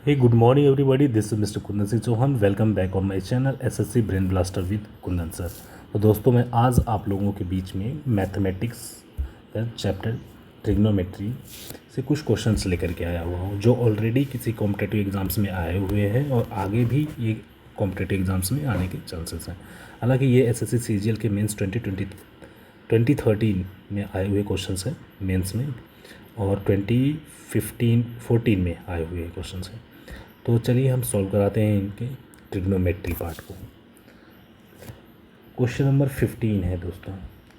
Hey, good morning everybody. This is Mr. Kundan Singh Chauhan. Welcome back on my channel SSC brain blaster with Kundan sir. तो दोस्तों, मैं आज आप लोगों के बीच में मैथमेटिक्स का चैप्टर ट्रिग्नोमेट्री से कुछ क्वेश्चंस लेकर के आया हुआ हूँ, जो ऑलरेडी किसी कॉम्पिटेटिव एग्ज़ाम्स में आए हुए हैं और आगे भी ये कॉम्पिटेटिव एग्ज़ाम्स में आने के चांसेस हैं. हालांकि ये एसएससी सीजीएल के मेंस 2013 में आए हुए क्वेश्चंस हैं मेंस में, और 2014 में आए हुए क्वेश्चंस हैं. तो चलिए हम सॉल्व कराते हैं इनके ट्रिग्नोमेट्री पार्ट को. क्वेश्चन नंबर 15 है दोस्तों.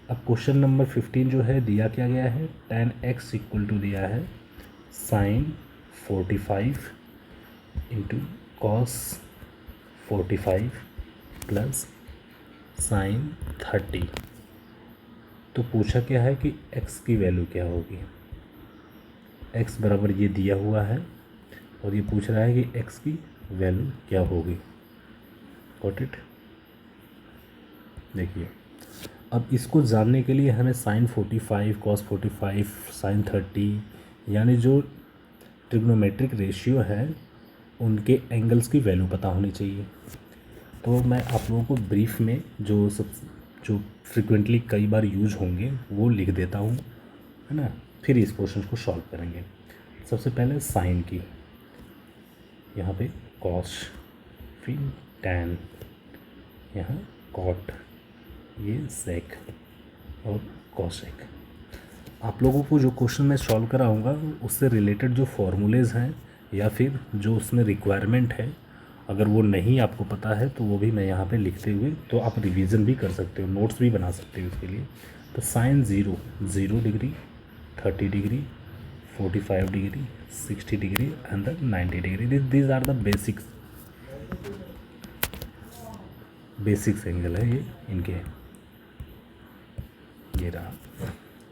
अब क्वेश्चन नंबर 15 जो है दिया क्या गया है, tan x इक्वल टू दिया है sin 45 into cos 45 plus sin 30. तो पूछा क्या है कि x की वैल्यू क्या होगी. x बराबर ये दिया हुआ है और ये पूछ रहा है कि x की वैल्यू क्या होगी. Got it. देखिए, अब इसको जानने के लिए हमें sin 45 cos 45 sin 30 यानी जो ट्रिग्नोमेट्रिक रेशियो है उनके एंगल्स की वैल्यू पता होनी चाहिए. तो मैं आप लोगों को ब्रीफ में जो फ्रिक्वेंटली कई बार यूज होंगे वो लिख देता हूँ, है ना. फिर इस क्वेश्चन को सॉल्व करेंगे. सबसे पहले साइन की, यहाँ पे कॉस, फिर टैन, यहाँ कॉट, ये सेक और कॉसेक. आप लोगों को जो क्वेश्चन मैं सॉल्व कराऊंगा उससे रिलेटेड जो फॉर्मूलेज़ हैं या फिर जो उसमें रिक्वायरमेंट है, अगर वो नहीं आपको पता है तो वो भी मैं यहाँ पे लिखते हुए, तो आप रिवीजन भी कर सकते हो, नोट्स भी बना सकते हो उसके लिए. तो sine 0 degree, 30 degree, 45 degree, 60 degree and the 90 degree. These are the basics angle है ये इनके. ये रहा.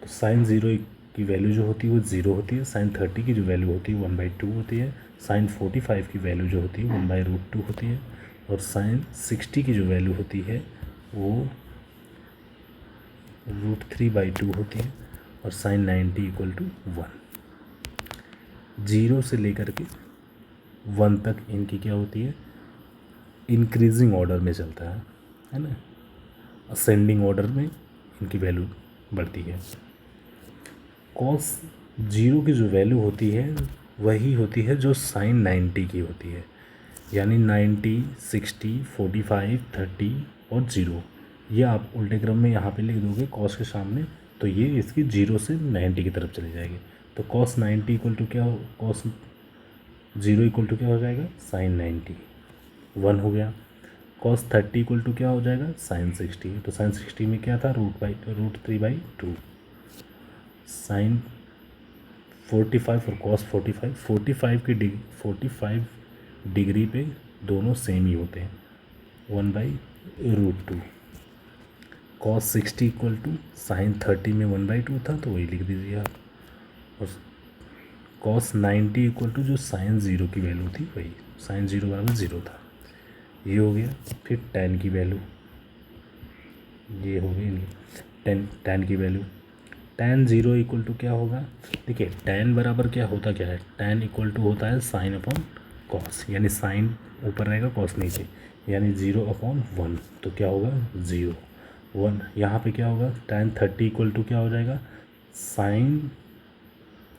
तो साइन 0 की वैल्यू जो होती है वो 0 होती है. साइन 30 की जो वैल्यू होती है 1/2 होती है. साइन 45 की वैल्यू जो होती है 1/√2 होती है. और साइन 60 की जो वैल्यू होती है वो √3/2 होती है. और साइन 90 इक्वल टू 1. 0 से लेकर के 1 तक इनकी क्या होती है, इंक्रीजिंग ऑर्डर में चलता है ना. असेंडिंग ऑर्डर में इनकी वैल्यू बढ़ती है. कॉस 0 की जो वैल्यू होती है वही होती है जो साइन 90 की होती है. यानी 90, 60, 45, 30 और 0, ये आप उल्टे क्रम में यहाँ पे लिख दोगे कॉस के सामने, तो ये इसकी 0 से 90 की तरफ चली जाएगी. तो कॉस 90 इक्वल टू क्या हो, कॉस 0 इक्वल टू क्या हो जाएगा, साइन 90, 1 हो गया. कॉस 30 इक्वल टू क्या हो जाएगा, साइन 60. तो साइन 60 में क्या था, √3/2. साइन 45 और कॉस 45 डिग्री पे दोनों सेम ही होते हैं, 1/√2. कॉस 60 इक्वल टू साइन 30 में 1/2 था तो वही लिख दीजिए आप. और कॉस 90 इक्वल टू जो साइन 0 की वैल्यू थी वही, साइन 0 बराबर 0 था. ये हो गया. फिर टैन की वैल्यू, ये हो गई टैन की वैल्यू. टैन 0 इक्वल टू क्या होगा, देखिए टैन बराबर क्या होता क्या है, टैन इक्वल टू होता है साइन अपॉन कॉस. यानी साइन ऊपर रहेगा कॉस नीचे, यानी 0/1. तो क्या होगा 0, 1. यहाँ पे क्या होगा, टैन 30 इक्वल टू क्या हो जाएगा, साइन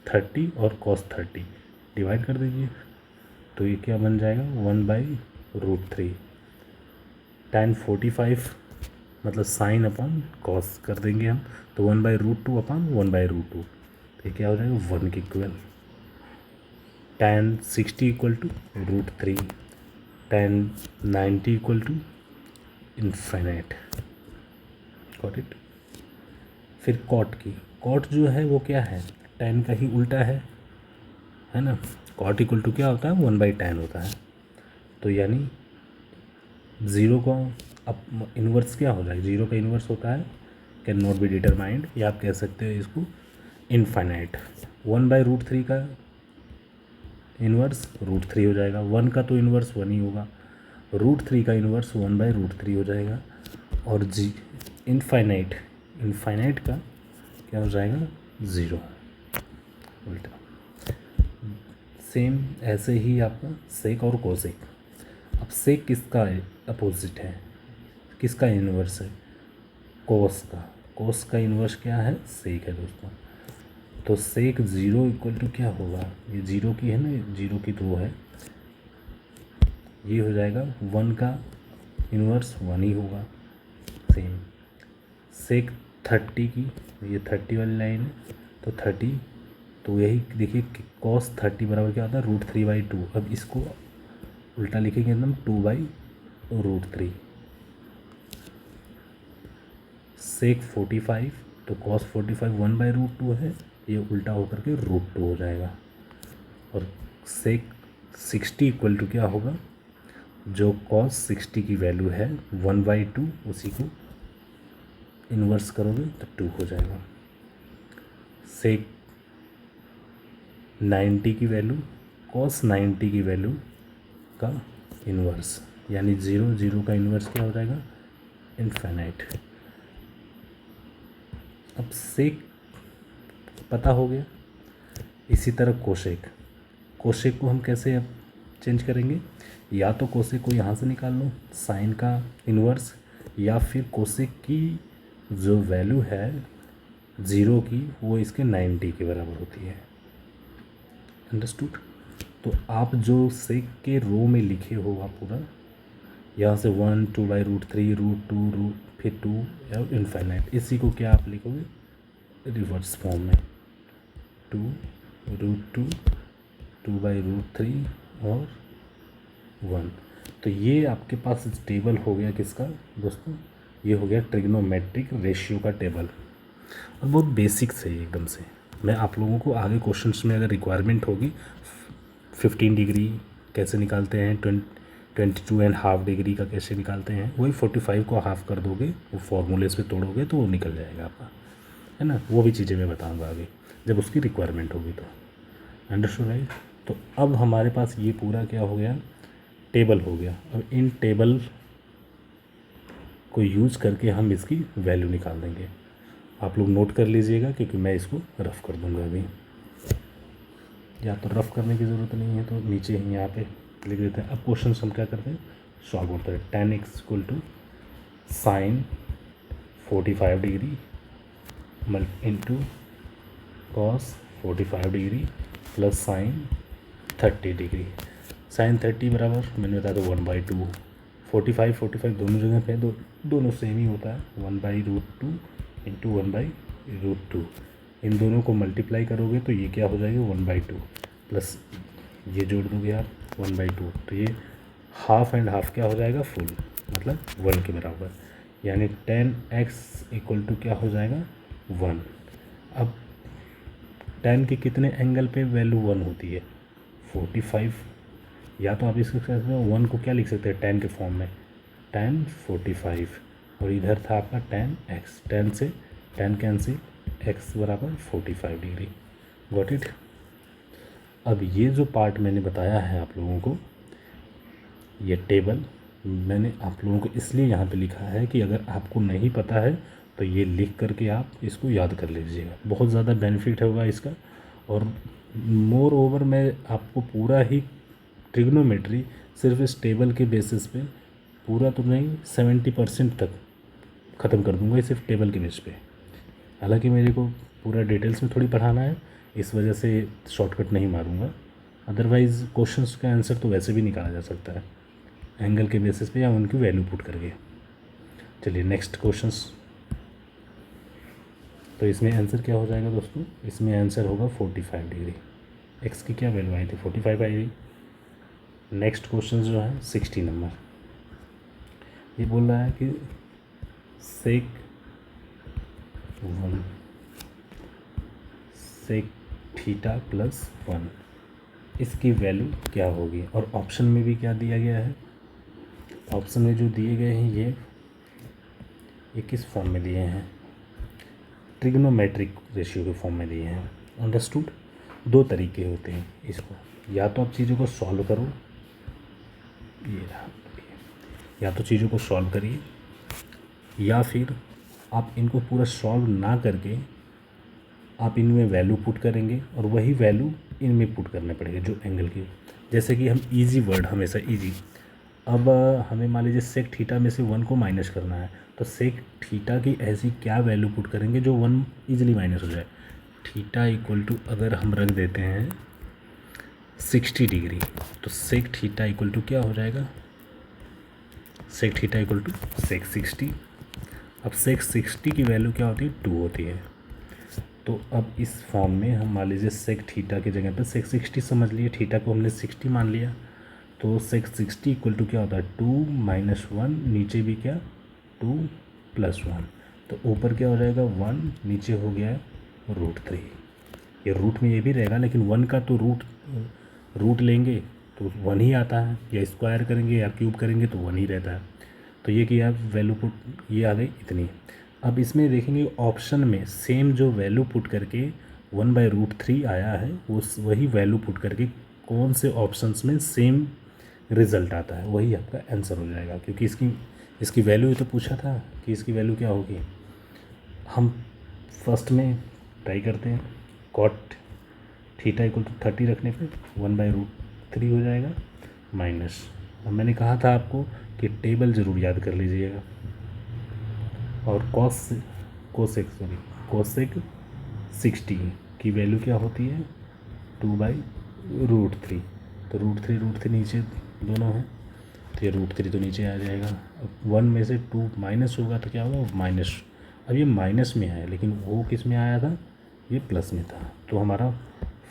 30 और कॉस 30 डिवाइड कर दीजिए, तो ये क्या बन जाएगा 1/√3. टैन 45 मतलब साइन अपॉन कॉस कर देंगे हम, तो 1/√2 अपॉन 1/√2, तो ये क्या हो जाएगा 1 के equal. Tan 60 equal to √3. Tan 90 equal to infinite. Got it. फिर कॉट की, कॉट जो है वो क्या है, टैन का ही उल्टा है ना. कॉट इक्वल टू क्या होता है, 1/tan होता है. तो यानी 0 का अब इन्वर्स क्या हो जाएगा, 0 का इन्वर्स होता है कैन नॉट बी डिटरमाइंड, या आप कह सकते हो इसको इनफाइनाइट. 1/√3 का इन्वर्स √3 हो जाएगा. 1 का तो इन्वर्स 1 ही होगा. √3 का इन्वर्स 1/√3 हो जाएगा. और इनफाइनाइट का क्या हो जाएगा 0 उल्टा. सेम ऐसे ही आपका सेक और कोसेक। अब सेक किसका अपोजिट है, किसका इन्वर्स है, कोस का। कोस का इन्वर्स क्या है, सेक है दोस्तों। तो सेक ज़ीरो इक्वल टू क्या होगा, ये जीरो की है ना, जीरो की तो वो है, ये हो जाएगा वन का इन्वर्स वन ही होगा। सेम सेक 30 की, ये 30 वाली लाइन है तो 30, तो यही देखिए कॉस 30 बराबर क्या होता है, √3/2। अब इसको उल्टा लिखेंगे एकदम, 2/√3। सेक 45, तो कॉस 45 1/√2 है, ये उल्टा होकर के √2 हो जाएगा। और सेक 60 इक्वल टू क्या होगा, जो कॉस 60 की वैल्यू है 1/2, उसी को इन्वर्स करोगे तो 2 हो जाएगा। सेक 90 की वैल्यू कॉस 90 की वैल्यू का इन्वर्स, यानी 0 0 का इन्वर्स क्या हो जाएगा, इनफाइनाइट। अब सेक पता हो गया। इसी तरह कोशेक, कोशेक को हम कैसे अब चेंज करेंगे, या तो कोशेक को यहाँ से निकाल लो साइन का इन्वर्स, या फिर कोशेक की जो वैल्यू है 0 की वो इसके 90 के बराबर होती है। अंडरस्टूड। तो आप जो सेक के रो में लिखे हो आप पूरा यहाँ से 1 2/√3 √2 फिर 2 या इनफाइनाइट, इसी को क्या आप लिखोगे रिवर्स फॉर्म में, 2√2 2/√3 और 1। तो ये आपके पास टेबल हो गया किसका दोस्तों, ये हो गया ट्रिग्नोमेट्रिक रेशियो का टेबल। और बहुत बेसिक से एकदम से, मैं आप लोगों को आगे क्वेश्चंस में अगर रिक्वायरमेंट होगी 15 डिग्री कैसे निकालते हैं, 22.5 डिग्री का कैसे निकालते हैं, वही 45 को हाफ कर दोगे, वो फॉर्मूलेस पे तोड़ोगे तो वो निकल जाएगा आपका, है ना। वो भी चीज़ें मैं बताऊंगा आगे जब उसकी रिक्वायरमेंट होगी तो। Understood right. तो अब हमारे पास ये पूरा क्या हो गया, टेबल हो गया। अब इन टेबल को यूज़ करके हम इसकी वैल्यू निकाल देंगे। आप लोग नोट कर लीजिएगा क्योंकि मैं इसको रफ़ कर दूंगा अभी, या तो रफ़ करने की ज़रूरत नहीं है तो नीचे ही यहाँ पे लिख देते हैं। अब क्वेश्चन हम क्या करते हैं, सॉल्व होता है। tan x equal to sine 45 degree into cos 45 degree plus sine 30 degree. Sine 30 बराबर मैंने बताया तो 1/2, 45 दोनों जगह पे दोनों सेम ही होता है, 1/√2 इंटू 1/√2। इन दोनों को मल्टीप्लाई करोगे तो ये क्या हो जाएगा 1/2, प्लस ये जोड़ दोगे आप 1/2, तो ये हाफ एंड हाफ क्या हो जाएगा फुल, मतलब 1 के बराबर, यानी tan x इक्वल टू क्या हो जाएगा 1। अब tan के कितने एंगल पे वैल्यू 1 होती है 45, या तो आप इसके साथ में 1 को क्या लिख सकते हैं tan के फॉर्म में, tan 45, और इधर था आपका tan x, tan से tan कैंसिल, x बराबर 45 डिग्री। Got it. अब ये जो पार्ट मैंने बताया है आप लोगों को, ये टेबल मैंने आप लोगों को इसलिए यहाँ पे लिखा है कि अगर आपको नहीं पता है तो ये लिख करके आप इसको याद कर लीजिएगा, बहुत ज़्यादा बेनिफिट होगा इसका। और मोर ओवर मैं आपको पूरा ही ट्रिग्नोमेट्री सिर्फ इस टेबल के बेसिस पे, पूरा तो नहीं 70% तक ख़त्म कर दूंगा सिर्फ टेबल के बेस पे। हालांकि मेरे को पूरा डिटेल्स में थोड़ी पढ़ाना है, इस वजह से शॉर्टकट नहीं मारूंगा, अदरवाइज़ क्वेश्चंस का आंसर तो वैसे भी निकाला जा सकता है एंगल के बेसिस पे या उनकी वैल्यू पुट करके। चलिए नेक्स्ट क्वेश्चंस। तो इसमें आंसर क्या हो जाएगा दोस्तों, इसमें आंसर होगा 45 डिग्री। एक्स की क्या वैल्यू आई थी 45 आई थी। नेक्स्ट क्वेश्चन जो है 60 नंबर, ये बोल रहा है कि सेक 1 सेक थीटा प्लस 1 इसकी वैल्यू क्या होगी, और ऑप्शन में भी क्या दिया गया है, ऑप्शन में जो दिए गए हैं ये किस फॉर्म में दिए हैं, ट्रिग्नोमेट्रिक रेशियो के फॉर्म में दिए हैं। अंडरस्टूड। दो तरीके होते हैं इसको, या तो आप चीज़ों को सॉल्व करो, ये रहा, या तो चीज़ों को सॉल्व करिए, या फिर आप इनको पूरा सॉल्व ना करके आप इनमें वैल्यू पुट करेंगे और वही वैल्यू इनमें पुट करने पड़ेंगे जो एंगल की। जैसे कि हम इजी वर्ड, हमेशा इजी, अब हमें मान लीजिए सेक थीटा में से 1 को माइनस करना है, तो सेक थीटा की ऐसी क्या वैल्यू पुट करेंगे जो 1 ईजिली माइनस हो जाए। थीटा इक्वल टू अगर हम रख देते हैं 60 डिग्री, तो सेक थीटा इक्वल टू क्या हो जाएगा, सेक थीटा इक्वल टू सेक 60। अब सेक 60 की वैल्यू क्या होती है, 2 होती है। तो अब इस फॉर्म में हम मान लीजिए सेक थीटा की जगह पर सेक 60 समझ लिए, थीटा को हमने 60 मान लिया, तो सेक 60 इक्वल टू क्या होता है, 2 माइनस 1, नीचे भी क्या 2 प्लस 1, तो ऊपर क्या हो जाएगा 1, नीचे हो गया √3। ये रूट में ये भी रहेगा, लेकिन 1 का तो रूट लेंगे तो 1 ही आता है, या स्क्वायर करेंगे या क्यूब करेंगे तो 1 ही रहता है। तो ये कि आप वैल्यू पुट, ये आ गई इतनी। अब इसमें देखेंगे ऑप्शन में सेम जो वैल्यू पुट करके 1/√3 आया है, उस वही वैल्यू पुट करके कौन से ऑप्शंस में सेम रिज़ल्ट आता है वही आपका आंसर हो जाएगा। क्योंकि इसकी वैल्यू तो पूछा था कि इसकी वैल्यू क्या होगी। हम फर्स्ट में ट्राई करते हैं, कॉट थीटा इक्वल टू 30 रखने पे 1/√3 हो जाएगा माइनस। अब मैंने कहा था आपको कि टेबल ज़रूर याद कर लीजिएगा। और कोसेक 60 की वैल्यू क्या होती है, 2/√3। तो √3 नीचे दोनों हैं, तो ये √3 तो नीचे आ जाएगा। अब 1 में से 2 माइनस होगा तो क्या होगा, माइनस। अब ये माइनस में है, लेकिन वो किस में आया था, ये प्लस में था, तो हमारा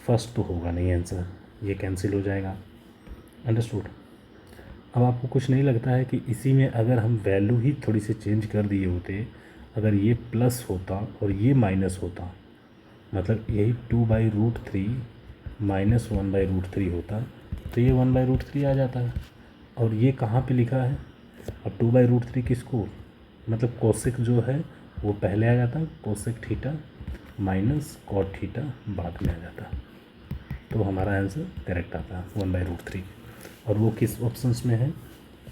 फर्स्ट तो होगा नहीं आंसर, ये कैंसिल हो जाएगा। अंडरस्टूड। अब आपको कुछ नहीं लगता है कि इसी में अगर हम वैल्यू ही थोड़ी सी चेंज कर दिए होते, अगर ये प्लस होता और ये माइनस होता, मतलब यही 2/√3 माइनस 1/√3 होता, तो ये 1/√3 आ जाता है। और ये कहाँ पे लिखा है, अब 2/√3 किसको, मतलब कोसेक जो है वो पहले आ जाता, cosec theta minus cot theta बाद में आ जाता, तो हमारा आंसर करेक्ट आता है 1/√3। और वो किस ऑप्शंस में है,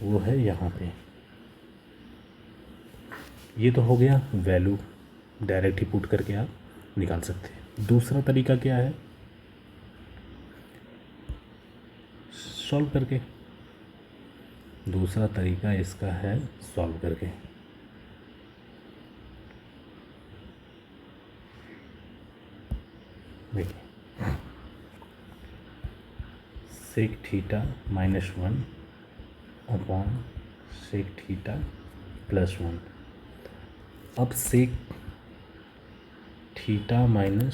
वो है यहाँ पे। ये तो हो गया वैल्यू डायरेक्ट ही पुट करके आप निकाल सकते हैं। दूसरा तरीका क्या है, सॉल्व करके। दूसरा तरीका इसका है सॉल्व करके। देखिए, sec theta -1 upon sec theta +1। अब सेक थीटा -1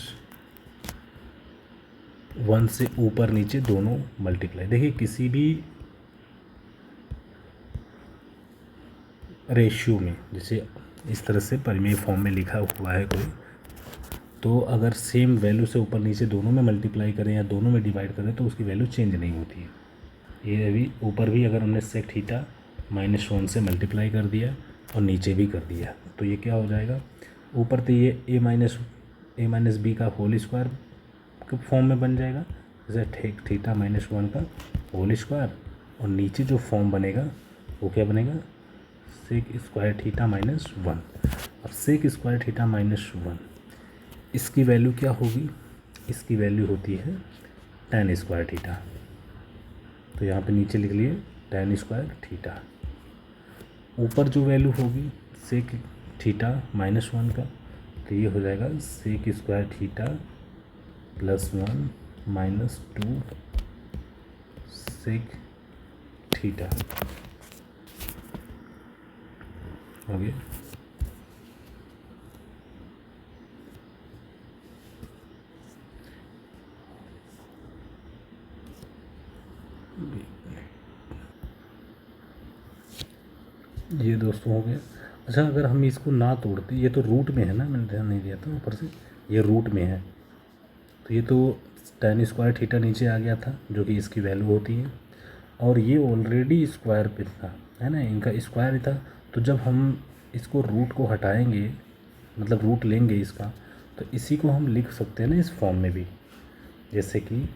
से ऊपर नीचे दोनों मल्टीप्लाई। देखिए किसी भी रेशियो में, जैसे इस तरह से परिमेय फॉर्म में लिखा हुआ है कोई, तो अगर सेम वैल्यू से ऊपर नीचे दोनों में मल्टीप्लाई करें या दोनों में डिवाइड करें तो उसकी वैल्यू चेंज नहीं होती है। ये अभी ऊपर भी अगर हमने सेक थीटा -1 से मल्टीप्लाई कर दिया और नीचे भी कर दिया, तो ये क्या हो जाएगा, ऊपर तो ये a-b का होल स्क्वायर के फॉर्म में बन जाएगा, जैसे थीटा -1 का होल स्क्वायर, और नीचे जो फॉर्म बनेगा वो क्या बनेगा, सेक स्क्वायर थीटा -1। अब सेक स्क्वायर थीटा -1, इसकी वैल्यू क्या होगी, इसकी वैल्यू होती है tan स्क्वायर थीटा। तो यहाँ पे नीचे लिख लिए tan स्क्वायर थीटा। ऊपर जो वैल्यू होगी सेक थीटा -1 का, तो ये हो जाएगा sec square theta +1 -2 sec theta हो गया। ये दोस्तों हो गया। अच्छा, अगर हम इसको ना तोड़ते, ये तो रूट में है ना, मैंने ध्यान नहीं दिया था ऊपर से, ये रूट में है, तो ये तो tan स्क्वायर थीटा नीचे आ गया था जो कि इसकी वैल्यू होती है, और ये ऑलरेडी स्क्वायर पे था, है ना, इनका स्क्वायर ही था। तो जब हम इसको रूट को हटाएंगे, मतलब रूट लेंगे इसका, तो इसी को हम लिख सकते हैं ना इस फॉर्म में भी, जैसे कि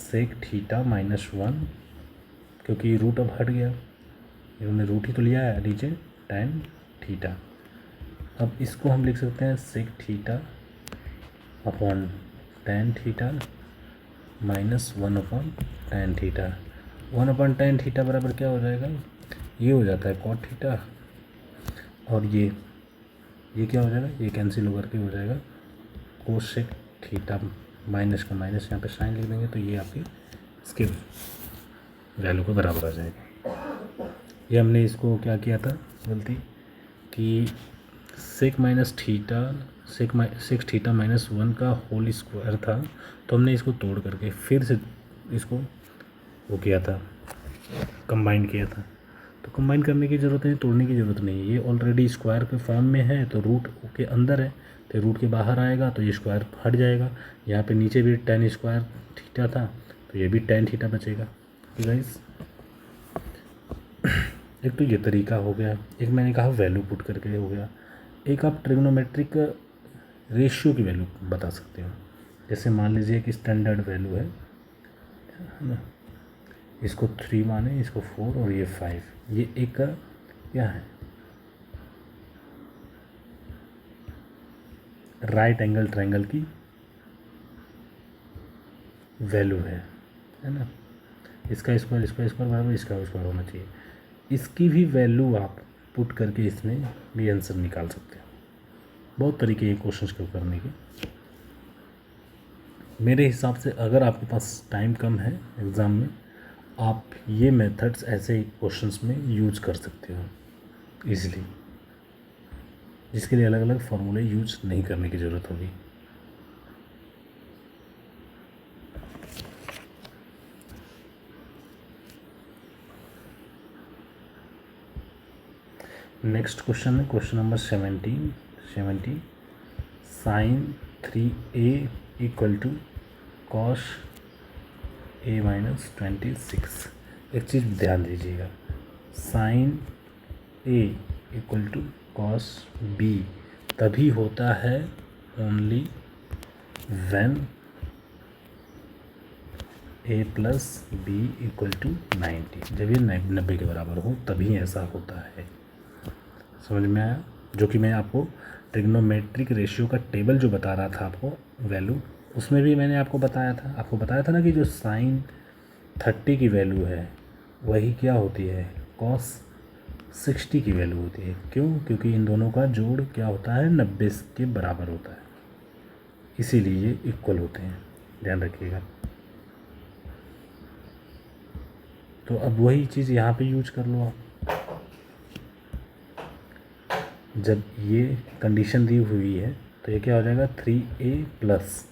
सेक थीटा -1, क्योंकि रूट अब हट गया, इन्होंने रूट ही तो लिया है नीचे, tan थीटा। अब इसको हम लिख सकते हैं sec theta upon tan theta minus 1/tan theta. 1/tan theta बराबर क्या हो जाएगा, ये हो जाता है cot थीटा, और ये क्या हो जाएगा, ये कैंसिल होकर के हो जाएगा कोसेक थीटा, माइनस का माइनस यहाँ पे साइन लिख देंगे तो ये आपकी इसके वैल्यू के बराबर आ जाएगा। ये हमने इसको क्या किया था गलती कि सेक थीटा माइनस 1 का होल स्क्वायर था, तो हमने इसको तोड़ करके फिर से इसको वो किया था, कंबाइन किया था। तो कंबाइन करने की ज़रूरत नहीं, तोड़ने की ज़रूरत नहीं है, ये ऑलरेडी स्क्वायर के फॉर्म में है तो रूट के अंदर है, तो रूट के बाहर आएगा तो ये स्क्वायर हट जाएगा। यहाँ पे नीचे भी tan स्क्वायर थीटा था तो ये भी tan थीटा बचेगा। गाइस एक तो ये तरीका हो गया, एक मैंने कहा वैल्यू पुट करके हो गया, एक आप ट्रिग्नोमेट्रिक रेशियो की वैल्यू बता सकते हो। जैसे मान लीजिए कि स्टैंडर्ड वैल्यू है ना, इसको 3 माने, इसको 4 और ये 5, ये एक का क्या है, राइट एंगल ट्रायंगल की वैल्यू है ना। इसका स्क्वायर बराबर इसका स्क्वायर होना चाहिए। इसकी भी वैल्यू आप पुट करके इसमें भी आंसर निकाल सकते हो। बहुत तरीके हैं क्वेश्चन को करने के। मेरे हिसाब से अगर आपके पास टाइम कम है एग्ज़ाम में, आप ये मेथड्स ऐसे क्वेश्चंस में यूज कर सकते हो इजीली, जिसके लिए अलग अलग फार्मूले यूज नहीं करने की ज़रूरत होगी। नेक्स्ट क्वेश्चन है question number 70 sine 3a equal to cos a minus 26। एक चीज़ ध्यान दीजिएगा, sine a equal to cos b तभी होता है only when a plus b equal to 90। जब ये 90 के बराबर हो तभी ऐसा होता है। समझ में आया? जो कि मैं आपको ट्रिग्नोमेट्रिक रेशियो का टेबल जो बता रहा था आपको वैल्यू, उसमें भी मैंने आपको बताया था ना कि जो साइन 30 की वैल्यू है वही क्या होती है, कॉस 60 की वैल्यू होती है। क्यों? क्योंकि इन दोनों का जोड़ क्या होता है, 90 के बराबर होता है, इसीलिए ये इक्वल होते हैं, ध्यान रखिएगा। तो अब वही चीज़ यहाँ पे यूज कर लो आप। जब ये कंडीशन दी हुई है तो ये क्या हो जाएगा, 3a plus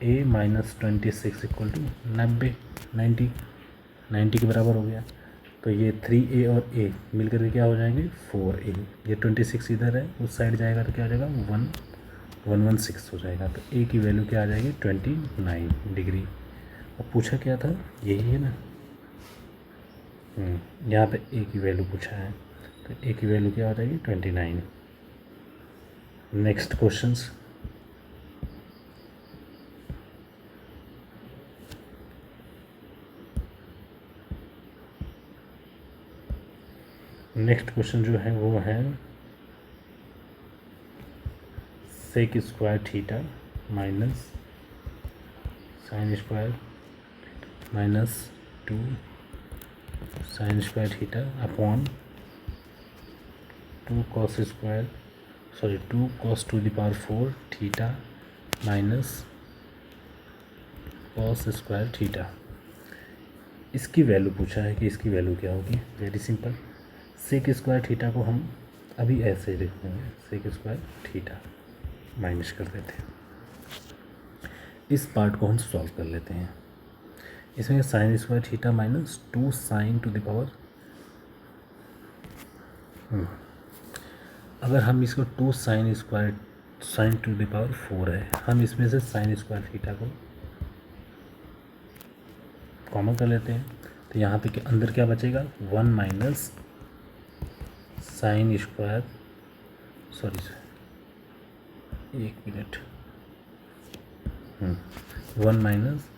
a minus 26 equal to 90 के बराबर हो गया। तो ये 3a और a मिलकर के क्या हो जाएंगे, 4a। ये 26 इधर है, उस साइड जाएगा तो क्या हो जाएगा, 116 हो जाएगा। तो a की वैल्यू क्या आ जाएगी, 29 डिग्री। और पूछा क्या था, यही है ना, यहाँ पे a की वैल्यू पूछा है, तो a की वैल्यू क्या हो जाएगी, 29। नेक्स्ट क्वेश्चंस, नेक्स्ट क्वेश्चन जो है वो है sec square theta minus sine square minus 2 sine square theta upon 2 cos to the power 4 theta minus cos square theta. इसकी वैल्यू पूछा है कि इसकी वैल्यू क्या होगी। Very simple, sec square theta को हम अभी ऐसे लिख देंगे, सेक स्क्वायर थीटा माइनस कर देते हैं। इस पार्ट को हम सॉल्व कर लेते हैं। इसमें sign square theta minus 2 sine to the power, अगर हम इसको 2 साइन टू द पावर 4 है, हम इसमें से साइन स्क्वायर थीटा को कॉमन कर लेते हैं, तो यहाँ पे के अंदर क्या बचेगा, 1 माइनस साइन स्क्वायर, एक minute, 1 minus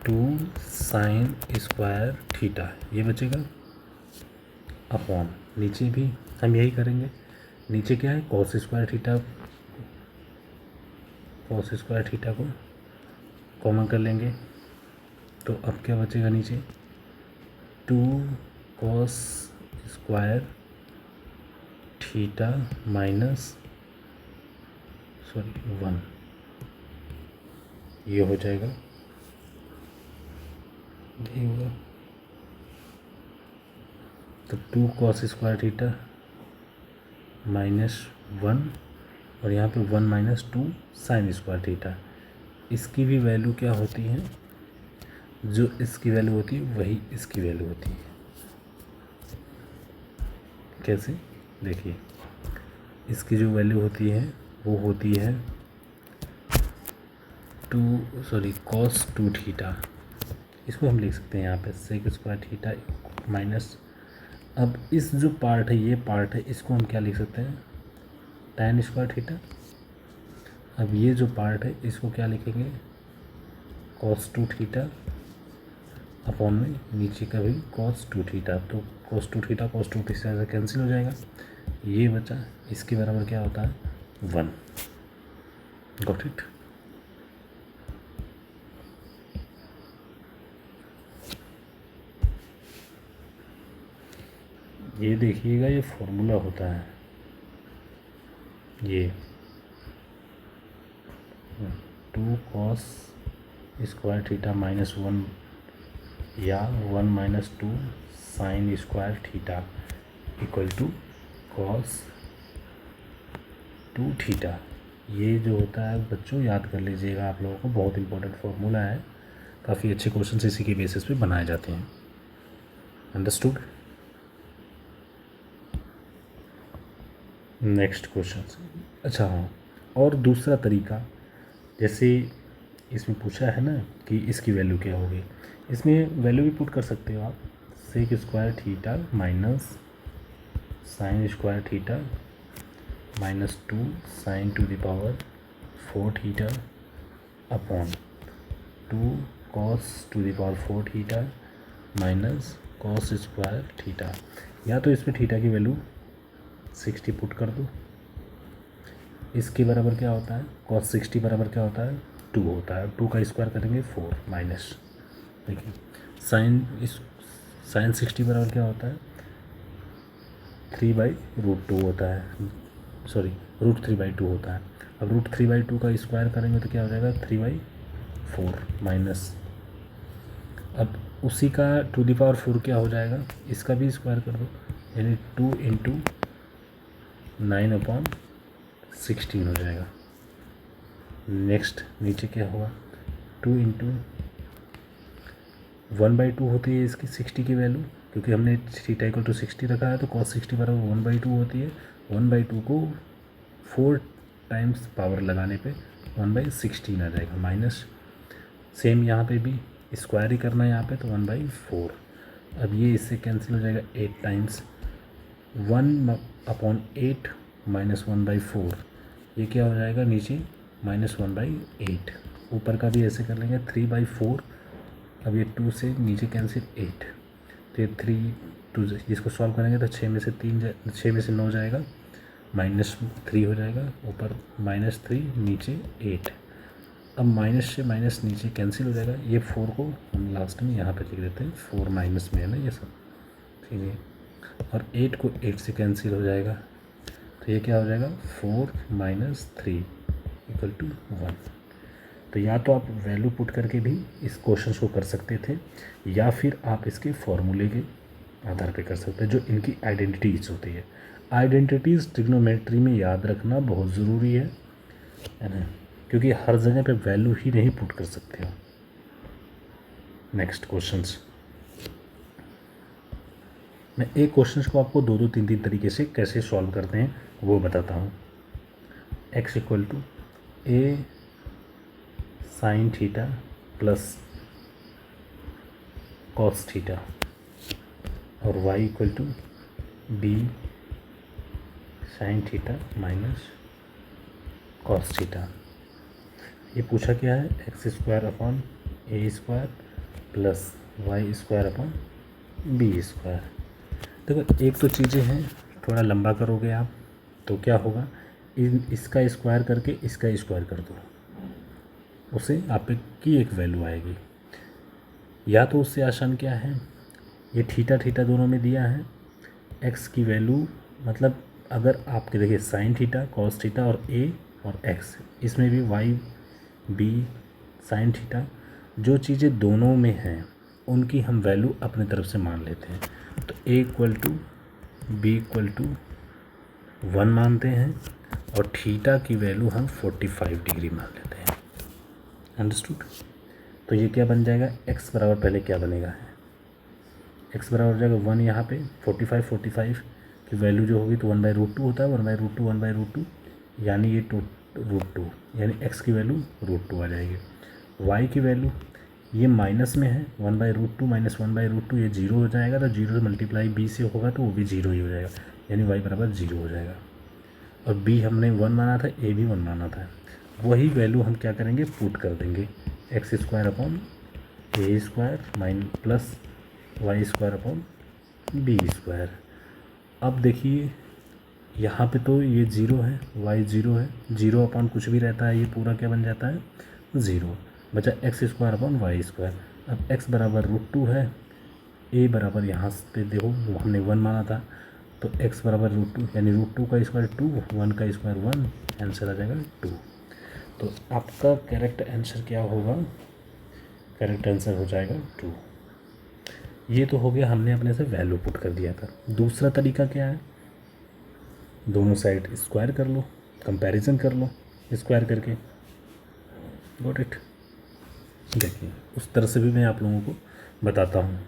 2 sine square theta ये बचेगा, अपॉन नीचे भी हम यही करेंगे। नीचे क्या है, cos square theta cos square theta को कॉमन कर लेंगे तो अब क्या बचेगा नीचे 2 कॉस स्क्वायर थीटा माइनस 1 ये हो जाएगा, यही होगा। तो 2 कॉस स्क्वायर थीटा -1 और यहाँ पे 1 - 2 साइन स्क्वायर थीटा। इसकी भी वैल्यू क्या होती है, जो इसकी वैल्यू होती है वही इसकी वैल्यू होती है। कैसे, देखिए इसकी जो वैल्यू होती है वो होती है कॉस 2 थीटा। इसको हम लिख सकते हैं यहाँ पे सेक स्क्वायर थीटा माइनस, अब इस जो पार्ट है ये पार्ट है, इसको हम क्या लिख सकते हैं tan स्क्वायर थीटा। अब ये जो पार्ट है इसको क्या लिखेंगे cos 2 थीटा अपॉन में नीचे का भी cos 2 थीटा। तो cos 2 थीटा cos 2 थीटा से कैंसिल हो जाएगा, ये बचा, इसके बराबर क्या होता है 1। Got it. ये देखिएगा ये फॉर्मूला होता है, ये 2 कॉस स्क्वायर थीटा -1 या 1 - 2 sine square theta equal to cos 2 theta. ये जो होता है बच्चों याद कर लीजिएगा, आप लोगों को बहुत इंपॉर्टेंट फार्मूला है, काफ़ी अच्छे क्वेश्चन इसी के बेसिस पे बनाए जाते हैं। अंडरस्टूड। Next question. अच्छा हाँ, और दूसरा तरीका, जैसे इसमें पूछा है ना कि इसकी वैल्यू क्या होगी, इसमें वैल्यू भी पुट कर सकते हो आप, sec square theta minus sine square theta -2 sine to the power 4 theta upon 2 cos to the power 4 theta minus cos square theta. या तो इसमें थीटा की वैल्यू 60 पुट कर दो, इसके बराबर क्या होता है cos 60 बराबर क्या होता है 2 होता है, 2 का स्क्वायर करेंगे 4 माइनस, देखिए साइन 60 बराबर क्या होता है 3/√2 होता है, सॉरी √3/2 होता है। अब √3/2 का स्क्वायर करेंगे तो क्या हो जाएगा 3/4 माइनस, अब उसी का टू द पावर 4 क्या हो जाएगा, इसका भी स्क्वायर कर दो, यानी 2 × 9/16 हो जाएगा। नेक्स्ट नीचे क्या होगा 2 × 1/2 होती है इसकी 60 की वैल्यू, क्योंकि हमने थीटा इक्वल टू 60 रखा है तो cos 60 बराबर 1/2 होती है। 1/2 को 4 टाइम्स पावर लगाने पे 1/16 आ जाएगा माइनस, सेम यहाँ पे भी स्क्वायर ही करना है यहाँ पे तो 1/4। अब ये इससे कैंसिल हो जाएगा 8 टाइम्स 1/8 - 1/4, ये क्या हो जाएगा नीचे -1/8, ऊपर का भी ऐसे कर लेंगे 3/4। अब ये 2 से नीचे कैंसिल 8, तो ये 3 2 जिसको सॉल्व करेंगे तो 6 में से 9 जाएगा, -3 हो जाएगा, ऊपर -3 नीचे 8। अब माइनस से माइनस नीचे कैंसिल हो जाएगा, ये 4 को हम लास्ट में यहाँ पे लिख देते हैं, 4 माइनस में है ना ये सब, ठीक है। और 8 को 8 से कैंसिल हो जाएगा, तो ये क्या हो जाएगा 4 - 3 = 1। तो या तो आप वैल्यू पुट करके भी इस क्वेश्चन को कर सकते थे, या फिर आप इसके फॉर्मूले के आधार पे कर सकते हैं, जो इनकी आइडेंटिटीज होती है। आइडेंटिटीज़ ट्रिग्नोमेट्री में याद रखना बहुत ज़रूरी है ना, क्योंकि हर जगह पे वैल्यू ही नहीं पुट कर सकते हो। नेक्स्ट क्वेश्चंस, मैं एक क्वेश्चंस को आपको 2 3 तरीके से कैसे सॉल्व करते हैं वो बताता हूँ। x = a sin theta plus cos theta और y = b sin theta minus cos theta. ये पूछा क्या है x² प्लस y² b²। देखो एक तो चीज़ें हैं, थोड़ा लंबा करोगे आप तो क्या होगा, इसका स्क्वायर करके इसका स्क्वायर कर दो, उसे आप की एक वैल्यू आएगी। या तो उससे आसान क्या है, ये थीटा थीटा दोनों में दिया है, एक्स की वैल्यू मतलब अगर आपके देखिए साइन थीटा कॉस थीटा और ए और एक्स, इसमें भी वाई बी साइन थीटा, जो चीज़ें दोनों में हैं उनकी हम वैल्यू अपने तरफ से मान लेते हैं। तो a equal to b equal to 1 मानते हैं और थीटा की वैल्यू हम 45 डिग्री मान लेते हैं। अंडरस्टूड। तो ये क्या बन जाएगा, एक्स बराबर पहले क्या बनेगा, एक्स बराबर हो जाएगा 1, यहाँ पे 45 की वैल्यू जो होगी तो 1/√2 होता है, 1/√2 यानी ये √2 यानी एक्स की वैल्यू √2 आ जाएगी। वाई की वैल्यू ये माइनस में है, 1/√2 माइनस 1/√2 ये 0 हो जाएगा, तो 0 से मल्टीप्लाई बी से होगा तो वो भी 0 ही हो जाएगा, यानी वाई बराबर 0 हो जाएगा। और बी हमने 1 माना था, ए भी 1 माना था, वही वैल्यू हम क्या करेंगे, पुट कर देंगे, x square upon a square plus y square upon b square. अब देखिए यहाँ पे तो ये 0 है, वाई 0 है, 0 अपॉन कुछ भी रहता है ये पूरा क्या बन जाता है 0, बचा x square upon y square. अब एक्स बराबर √2 है, ए बराबर यहाँ पे देखो हमने 1 माना था, तो एक्स बराबर √2 यानी √2 का स्क्वायर 2, 1 का स्क्वायर 1, आंसर आ जाएगा 2। तो आपका करेक्ट आंसर क्या होगा, करेक्ट आंसर हो जाएगा 2। ये तो हो गया, हमने अपने से वैल्यू पुट कर दिया था। दूसरा तरीका क्या है, दोनों साइड स्क्वायर कर लो, कंपैरिजन कर लो स्क्वायर करके। Got it. देखिए उस तरह से भी मैं आप लोगों को बताता हूँ,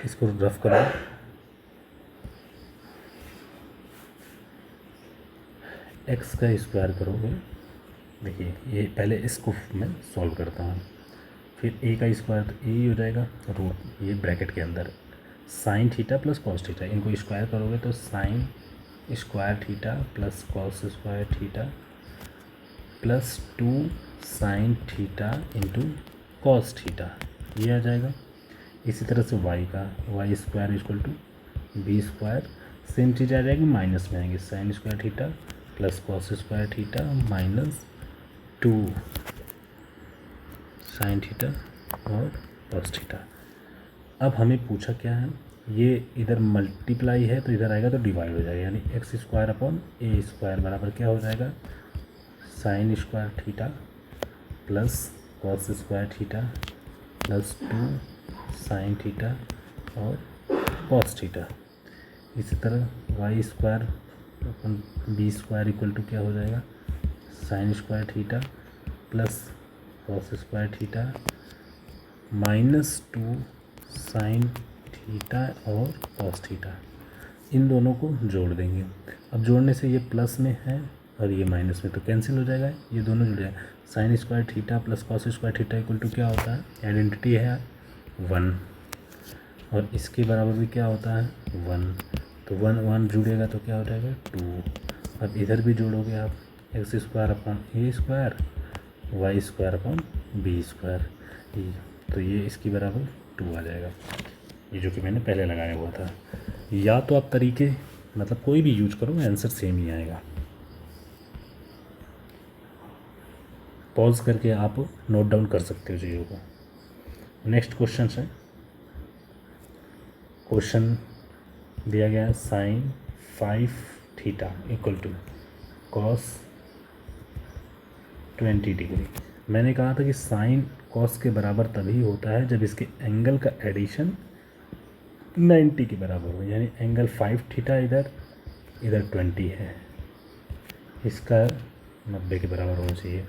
इसको रफ करो। एक्स का स्क्वायर करोगे, देखिए ये पहले इसको मैं सॉल्व करता हूँ, फिर ए का स्क्वायर तो ए ही हो जाएगा, रूट ये ब्रैकेट के अंदर sine theta plus cos theta, इनको स्क्वायर करोगे तो sine square theta plus cos square theta plus 2 sine theta into cos theta, ये आ जाएगा। इसी तरह से वाई का y square equal to b square, same चीज़ आ जाएगी, माइनस में आएंगे sine square theta plus cos square theta minus 2 sine theta और कॉस थीटा। अब हमें पूछा क्या है, ये इधर मल्टीप्लाई है तो इधर आएगा तो डिवाइड हो जाएगा, यानी x square upon a square बराबर क्या हो जाएगा, sine square theta plus cos square theta plus 2 sine theta और कॉस थीटा। इसी तरह y square upon b square equal to क्या हो जाएगा, sine square theta plus cos square theta minus 2 sine theta और कॉस थीटा। इन दोनों को जोड़ देंगे। अब जोड़ने से ये प्लस में है और ये माइनस में, तो कैंसिल हो जाएगा, ये दोनों जुड़ जाएगा। Sine square theta plus cos square theta equal to क्या होता है, आइडेंटिटी है 1, और इसके बराबर भी क्या होता है 1, तो 1 1 जुड़ेगा तो क्या हो जाएगा 2। अब इधर भी जोड़ोगे आप, x square upon a square y square upon b square, तो ये इसकी बराबर 2 आ जाएगा, ये जो कि मैंने पहले लगाया हुआ था। या तो आप तरीके मतलब कोई भी यूज करो, आंसर सेम ही आएगा। पॉज करके आप नोट डाउन कर सकते हो चीज़ों को। नेक्स्ट क्वेश्चन है, क्वेश्चन दिया गया है sine 5 theta equal to cos 20 degree. मैंने कहा था कि साइन कॉस के बराबर तभी होता है जब इसके एंगल का एडिशन 90 के बराबर हो, यानी एंगल 5 थीटा इधर 20 है, इसका 90 के बराबर होना चाहिए।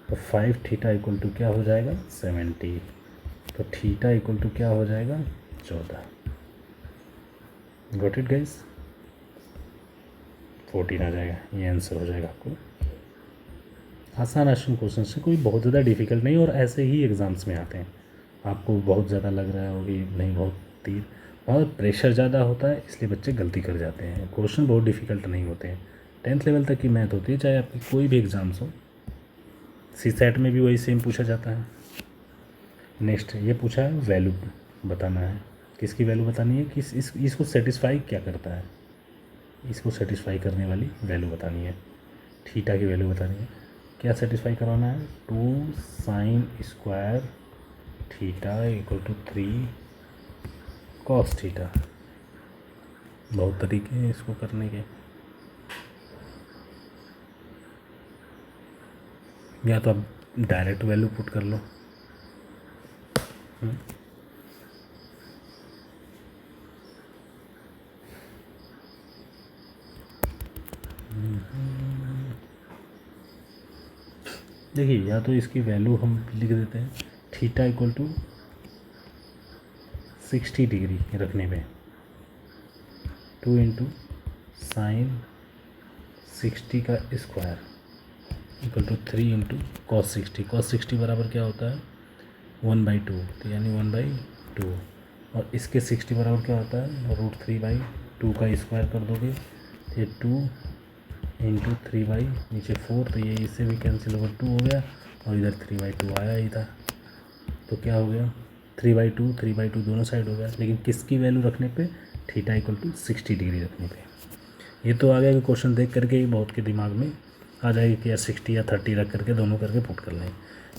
तो 5 थीटा इक्वल टू क्या हो जाएगा 70, तो थीटा इक्वल टू क्या हो जाएगा 14। गॉट इट गाइस, 14 आ जाएगा, ये आंसर हो जाएगा आपको। आसान क्वेश्चन से, कोई बहुत ज़्यादा डिफिकल्ट नहीं, और ऐसे ही एग्ज़ाम्स में आते हैं। आपको बहुत ज़्यादा लग रहा होगी नहीं, बहुत प्रेशर ज़्यादा होता है इसलिए बच्चे गलती कर जाते हैं। क्वेश्चन बहुत डिफ़िकल्ट नहीं होते हैं, 10th लेवल तक की मैथ होती है, चाहे आपकी कोई भी एग्ज़ाम्स हो। CSAT में भी वही सेम पूछा जाता है। नेक्स्ट ये पूछा है वैल्यू बताना है, किसकी वैल्यू बतानी है, किस इसको सेटिस्फाई क्या करता है, इसको सेटिस्फाई करने वाली वैल्यू बतानी है, थीटा की वैल्यू बतानी है। क्या सेटिस्फाई करवाना है, 2 sine square theta equal to 3 cos theta. बहुत तरीके हैं इसको करने के, या तो आप डायरेक्ट वैल्यू पुट कर लो। देखिए, या तो इसकी वैल्यू हम लिख देते हैं थीटा इक्वल टू 60 डिग्री रखने पे 2 इंटू साइन 60 का square equal to 3 into cos 60। Cos 60 बराबर क्या होता है, 1/2, तो यानी 1/2। और इसके 60 बराबर क्या होता है, √3/2 का स्क्वायर कर दोगे तो ये 2 इंटू 3 नीचे 4, तो ये इससे भी कैंसिल होगा, 2 हो गया, और इधर 3/2 आया ही था, तो क्या हो गया 3/2 दोनों साइड हो गया। लेकिन किसकी वैल्यू रखने पे, थीटा इक्वल टू 60 डिग्री रखने पे। ये तो आ गया कि क्वेश्चन देख करके ही बहुत के दिमाग में आ जाएगी कि यार 60 या 30 रख करके दोनों करके पुट कर लें।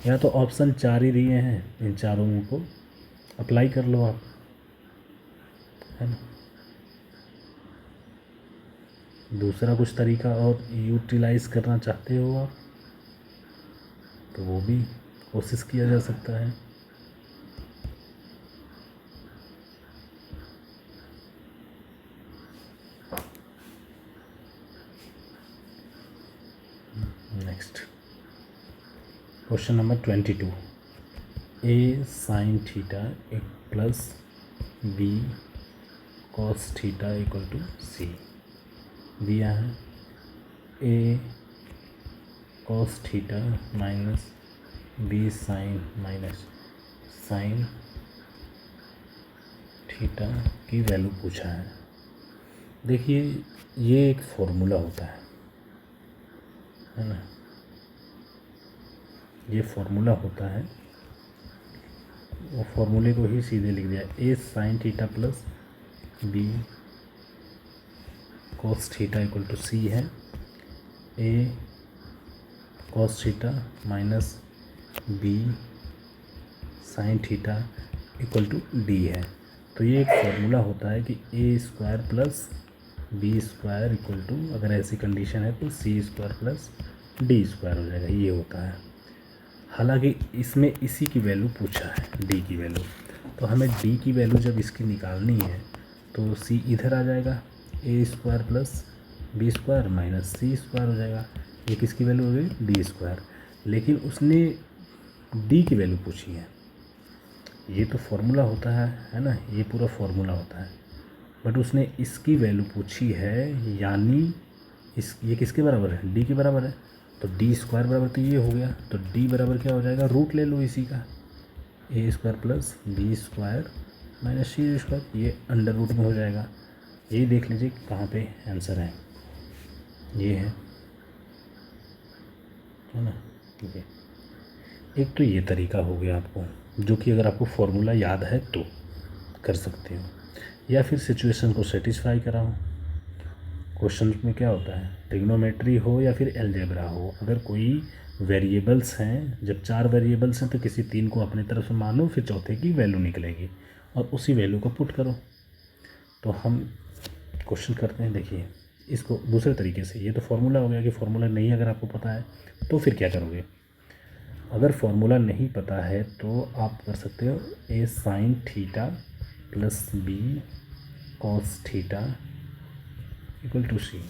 या तो ऑप्शन 4 ही दिए हैं, इन चारों को अप्लाई कर लो आप, है ना। दूसरा कुछ तरीका और यूटिलाइज करना चाहते हो आप तो वो भी कोशिश किया जा सकता है। Next question number 22, a sine theta एक plus b cos theta equal to c दिया है। A cos theta minus b sine theta की वैल्यू पूछा है। देखिए, ये एक फॉर्मूला होता है ना, ये फॉर्मूला होता है, वो फॉर्मूले को ही सीधे लिख दिया, a sine theta plus b cos theta equal to c है। A cos theta minus b sine theta equal to d है। तो ये एक फॉर्मूला होता है कि a square plus b square equal to, अगर ऐसी कंडीशन है तो c square plus d square हो जाएगा, ये होता है। हालांकि इसमें इसी की वैल्यू पूछा है, डी की वैल्यू, तो हमें डी की वैल्यू जब इसकी निकालनी है तो सी इधर आ जाएगा, a square plus b square minus c square हो जाएगा। ये किसकी वैल्यू हो गई, डी स्क्वायर। लेकिन उसने डी की वैल्यू पूछी है, ये तो फॉर्मूला होता है ना, ये पूरा फॉर्मूला होता है, बट उसने इसकी वैल्यू पूछी है, यानी ये किसके बराबर है, डी के बराबर है। तो डी स्क्वायर बराबर तो ये हो गया, तो डी बराबर क्या हो जाएगा, रूट ले लो इसी का, a square plus b square minus c square, ये अंडर रूट में हो जाएगा। यही देख लीजिए कहाँ पे आंसर है, ये है ना। ठीक है, एक तो ये तरीका हो गया आपको, जो कि अगर आपको फॉर्मूला याद है तो कर सकते हो, या फिर सिचुएशन को सेटिस्फाई कराओ। क्वेश्चन में क्या होता है, ट्रिग्नोमेट्री हो या फिर अलजेब्रा हो, अगर कोई वेरिएबल्स हैं, जब 4 वेरिएबल्स हैं तो किसी 3 को अपनी तरफ से मानो, फिर चौथे की वैल्यू निकलेगी और उसी वैल्यू को पुट करो। तो हम क्वेश्चन करते हैं, देखिए इसको दूसरे तरीके से। ये तो फॉर्मूला हो गया कि फॉर्मूला नहीं अगर आपको पता है तो फिर क्या करोगे। अगर फॉर्मूला नहीं पता है तो आप कर सकते हो a sine theta plus b cos theta equal to c.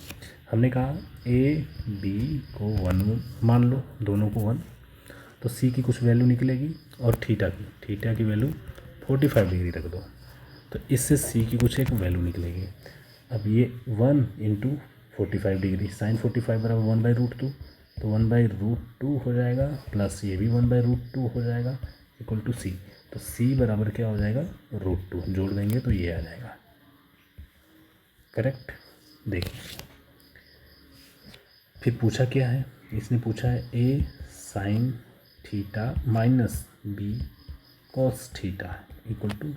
हमने कहा ए बी को 1 मान लो, दोनों को 1, तो सी की कुछ वैल्यू निकलेगी, और थीटा की वैल्यू 45 डिग्री रख दो, तो इससे सी की कुछ एक वैल्यू निकलेगी। अब ये 1 इंटू 45 डिग्री, साइन 45 बराबर 1/√2, तो 1/√2 हो जाएगा, प्लस ये भी 1/√2 हो जाएगा इक्वल टू सी। तो सी बराबर क्या हो जाएगा, √2, जोड़ देंगे तो ये आ जाएगा, करेक्ट। देखिए फिर पूछा क्या है, इसने पूछा है a sine theta minus b cos theta equal to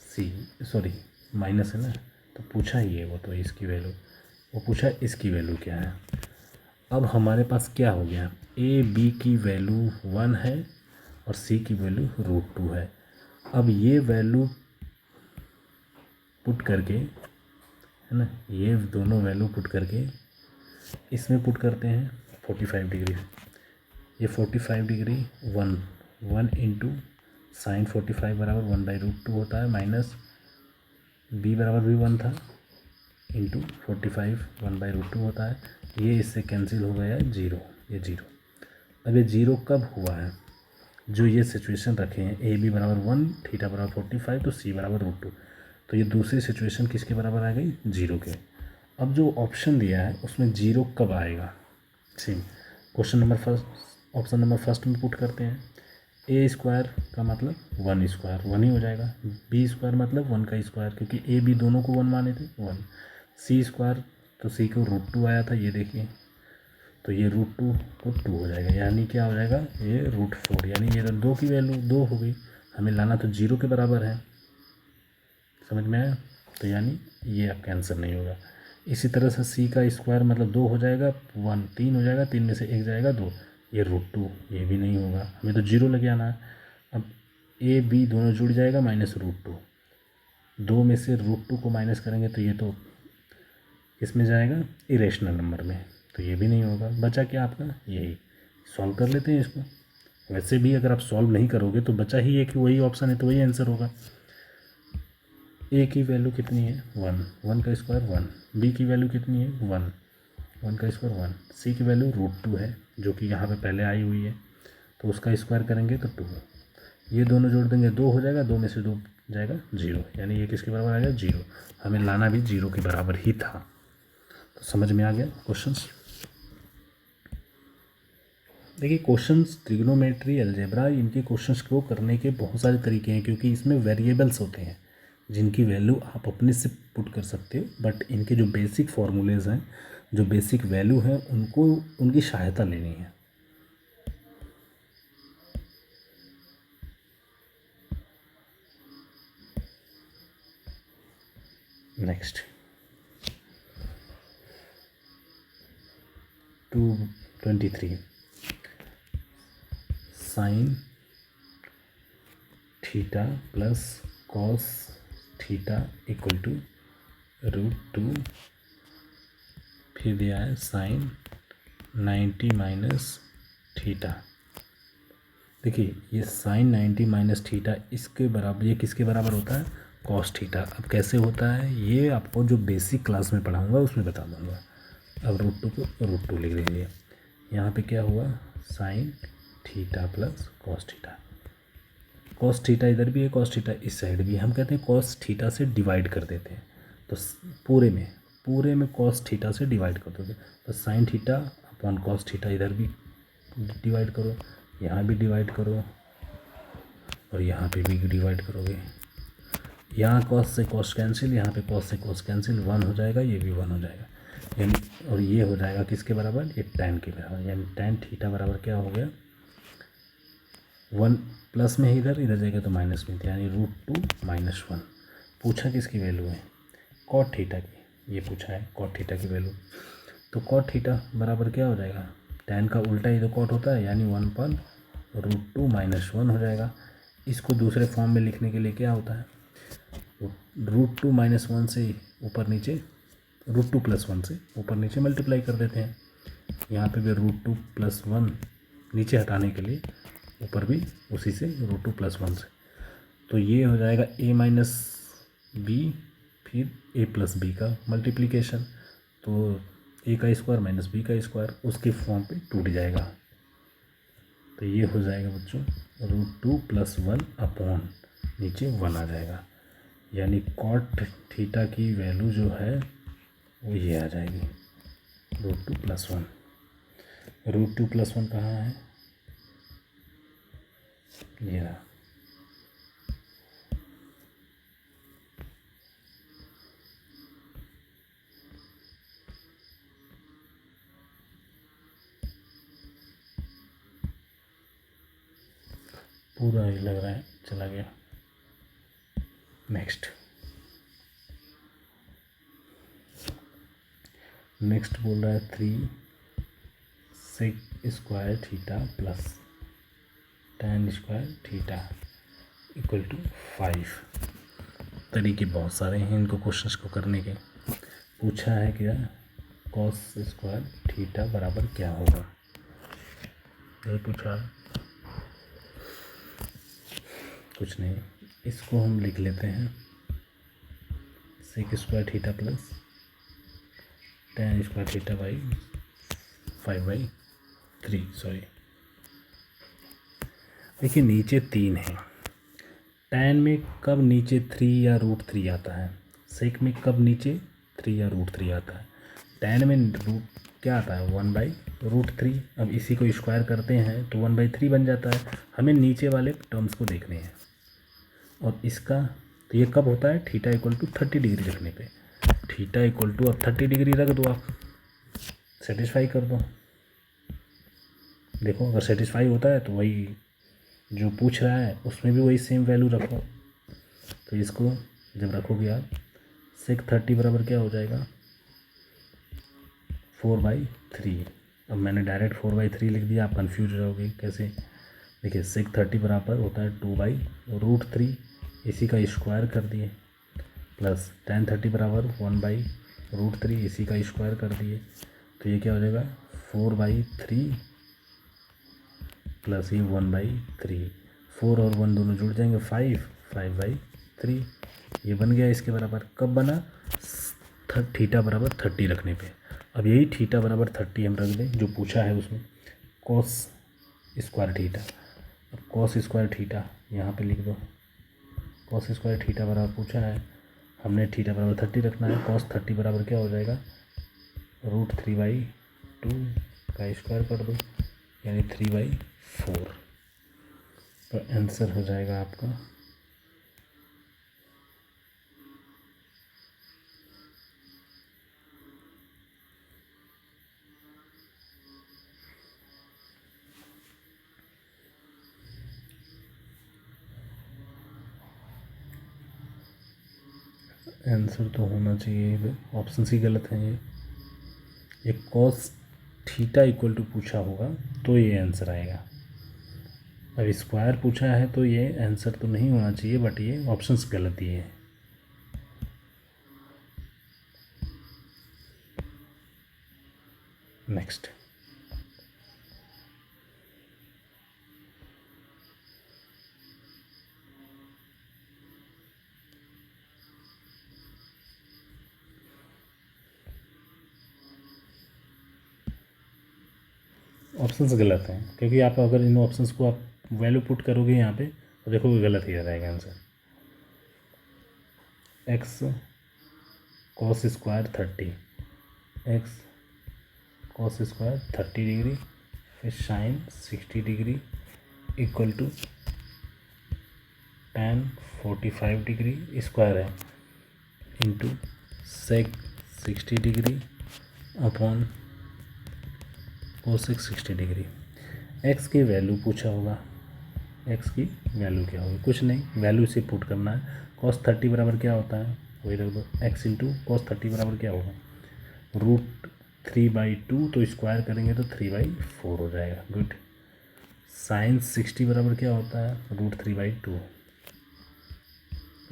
c, sorry minus है ना, तो पूछा ही है वो, तो इसकी वैल्यू वो पूछा, इसकी वैल्यू क्या है। अब हमारे पास क्या हो गया, ए बी की वैल्यू 1 है और सी की वैल्यू √2 है। अब ये वैल्यू पुट करके, है ना, ये दोनों वैल्यू पुट करके इसमें पुट करते हैं 45 डिग्री। ये 45 डिग्री 1 इंटू साइन 45 बराबर 1/√2 होता है, माइनस बी बराबर भी 1 था इंटू 45 1/√2 होता है। ये इससे कैंसिल हो गया 0, ये 0। अब ये 0 कब हुआ है, जो ये सिचुएशन रखे हैं ए बी बराबर 1 थीटा बराबर 45 तो सी बराबर √2, तो ये दूसरी सिचुएशन किसके बराबर आ गई, 0 के। अब जो ऑप्शन दिया है उसमें 0 कब आएगा, same question number first, option number first में पुट करते हैं। ए स्क्वायर का मतलब 1 स्क्वायर 1 ही हो जाएगा, बी स्क्वायर मतलब 1 का स्क्वायर, क्योंकि ए बी दोनों को 1 माने थे 1। सी स्क्वायर तो सी को √2 आया था, ये देखिए, तो ये √2 को 2 हो जाएगा, यानी क्या हो जाएगा, ये √4, यानी ये तो 2 की वैल्यू 2 हो गई, हमें लाना तो 0 के बराबर है, समझ में आया। तो यानी ये अब कैंसिल नहीं होगा। इसी तरह से सी का स्क्वायर मतलब 2 हो जाएगा, 1 3 हो जाएगा, 3 में से 1 जाएगा 2, ये √2, ये भी नहीं होगा, हमें तो 0 लगे आना है। अब ए बी दोनों जुड़ जाएगा माइनस √2, 2 में से √2 को माइनस करेंगे तो ये तो इसमें जाएगा इरेशनल नंबर में, तो ये भी नहीं होगा। बचा क्या आपका, यही। सॉल्व कर लेते हैं इसको। वैसे भी अगर आप सॉल्व नहीं करोगे तो बचा ही एक, वही ऑप्शन है तो वही आंसर होगा। ए की वैल्यू कितनी है 1, 1 का स्क्वायर 1, बी की वैल्यू कितनी है 1, 1 का स्क्वायर 1, सी की वैल्यू √2 है जो कि यहाँ पे पहले आई हुई है, तो उसका स्क्वायर करेंगे तो 2, ये दोनों जोड़ देंगे 2 हो जाएगा, 2 में से 2 जाएगा 0, यानी ये किसके बराबर आ गया 0। हमें लाना भी 0 के बराबर ही था। तो समझ में आ गया क्वेश्चंस। देखिए क्वेश्चंस ट्रिग्नोमेट्री अलजेब्रा, इनके क्वेश्चंस को करने के बहुत सारे तरीके हैं, क्योंकि इसमें वेरिएबल्स होते हैं जिनकी वैल्यू आप अपने से पुट कर सकते हो, बट इनके जो बेसिक फार्मूलेज हैं, जो बेसिक वैल्यू हैं, उनको उनकी सहायता लेनी है। Next 223 sine theta plus cos theta equal to √2, फिर दिया है साइन 90 माइनस थीटा। देखिए ये साइन 90 माइनस थीटा इसके बराबर, ये किसके बराबर होता है, कॉस थीटा। अब कैसे होता है ये आपको जो बेसिक क्लास में पढ़ाऊंगा उसमें बता दूंगा। अब √2 को √2 लिख देंगे। यहाँ पे क्या हुआ, sign theta plus cos theta. Cos theta इधर भी है, कॉस थीटा इस साइड भी है। हम कहते हैं कॉस थीटा से डिवाइड कर देते हैं, तो पूरे में कॉस थीटा से डिवाइड कर दोगे, तो sine theta upon cos theta इधर भी डिवाइड करो, यहाँ भी डिवाइड करो और यहाँ पे भी डिवाइड करोगे। यहाँ कॉस से कॉस कैंसिल, यहाँ पे कॉस से कॉस कैंसिल, 1 हो जाएगा, ये भी 1 हो जाएगा, यानी और ये हो जाएगा किसके बराबर, ये tan के बराबर, यानी tan थीटा बराबर क्या हो गया 1 प्लस में, इधर जाएगा तो माइनस में, यानी √2 माइनस 1। पूछा किसकी वैल्यू है, कॉट थीटा की, ये पूछा है कॉट थीटा की वैल्यू। तो कॉट थीटा बराबर क्या हो जाएगा, tan का उल्टा ही तो कॉट होता है, यानी 1/√2 माइनस 1 हो जाएगा। इसको दूसरे फॉर्म में लिखने के लिए क्या होता है, √2 माइनस 1 से ऊपर नीचे, √2 प्लस 1 से ऊपर नीचे मल्टीप्लाई कर देते हैं। यहाँ पे भी √2 प्लस 1 नीचे हटाने के लिए ऊपर भी उसी से √2 प्लस 1 से, तो ये हो जाएगा a माइनस बी फिर a प्लस बी का मल्टीप्लिकेशन, तो a का स्क्वायर माइनस बी का स्क्वायर उसके फॉर्म पे टूट जाएगा। तो ये हो जाएगा बच्चों √2 प्लस 1 अपॉन नीचे 1 आ जाएगा, यानी कॉट थीटा की वैल्यू जो है वो ये आ जाएगी √2 प्लस 1। √2 प्लस 1 कहाँ है, ये रहा। पूरा ही लग रहा है चला गया। नेक्स्ट बोल रहा है 3 sec square theta plus tan square theta equal to 5। तरीके बहुत सारे हैं इनको क्वेश्चंस को करने के। पूछा है क्या, cos स्क्वायर थीटा बराबर क्या होगा, ये पूछा। कुछ नहीं, इसको हम लिख लेते हैं sec square theta plus tan square theta by 5/3। Sorry, देखिए नीचे 3 है। tan में कब नीचे 3 या √3 आता है, सेक में कब नीचे 3 या √3 आता है। tan में रूट क्या आता है 1/√3। अब इसी को स्क्वायर करते हैं तो 1/3 बन जाता है। हमें नीचे वाले टर्म्स को देखने हैं। और इसका तो ये कब होता है, थीटा इक्वल टू 30 डिग्री रखने पे। थीटा इक्वल टू अब 30 डिग्री रख दो, आप सेटिस्फाई कर दो। देखो अगर सेटिस्फाई होता है तो वही जो पूछ रहा है उसमें भी वही सेम वैल्यू रखो। तो इसको जब रखोगे आप सेक 30 बराबर क्या हो जाएगा 4/3। अब मैंने डायरेक्ट 4/3 लिख दिया, आप कंफ्यूज रहोगे कैसे। देखिए सेक 30 बराबर होता है 2/√3, इसी का स्क्वायर कर दिए, प्लस tan 30 बराबर 1/√3, इसी का स्क्वायर कर दिए। तो ये क्या हो जाएगा 4/3 प्लस ये 1/3। 4 और 1 दोनों जुड़ जाएंगे 5/3। ये बन गया इसके बराबर। कब बना, थीटा बराबर 30 रखने पे। अब यही थीटा बराबर 30 हम रख दें जो पूछा है उसमें, कॉस स्क्वायर थीटा। अब कॉस स्क्वायर थीटा यहाँ पे लिख दो। कॉस स्क्वायर थीटा बराबर पूछा है, हमने थीटा बराबर 30 रखना है। कॉस 30 बराबर क्या हो जाएगा √3/2 का स्क्वायर कर दो, यानी 3/4। तो आंसर हो जाएगा आपका आंसर तो होना चाहिए, ऑप्शन सी गलत है ये कॉस थीटा इक्वल टू पूछा होगा तो ये आंसर आएगा। अब स्क्वायर पूछा है तो ये आंसर तो नहीं होना चाहिए, बट ये ऑप्शंस गलत दिए हैं। नेक्स्ट, ऑप्शंस गलत हैं क्योंकि आप अगर इन ऑप्शंस को आप वैल्यू पुट करोगे यहाँ पे तो देखोगे गलत ही रहेगा answer. X cos square 30, x cos square 30 degree फिर sine 60 degree equal to tan 45 degree square है into sec 60 degree upon cosec 60 degree. X की वैल्यू पूछा होगा, एक्स की वैल्यू क्या होगी, कुछ नहीं, वैल्यू से पुट करना है। cos 30 बराबर क्या होता है वही रख दो, एक्स इंटू कॉस 30 बराबर क्या होगा √3/2, तो स्क्वायर करेंगे तो 3/4 हो जाएगा। गुड। साइन 60 बराबर क्या होता है √3/2,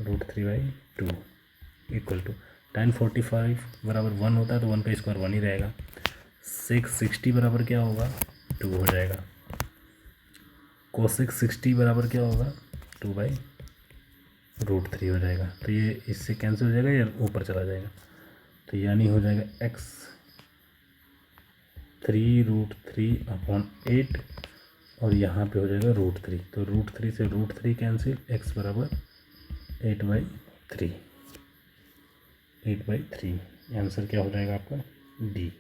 √3/2 इक्वल टू tan 45 बराबर 1 होता है तो 1 का स्क्वायर 1 ही रहेगा। सेक 60 बराबर क्या होगा 2 हो जाएगा। कोसेक 60 बराबर क्या होगा 2/√3 हो जाएगा। तो ये इससे कैंसिल हो जाएगा या ऊपर चला जाएगा, तो यानी हो जाएगा x 3√3/8 और यहाँ पे हो जाएगा √3। तो √3 से √3 कैंसिल, x बराबर 8/3। 8/3 आंसर क्या हो जाएगा आपका डी।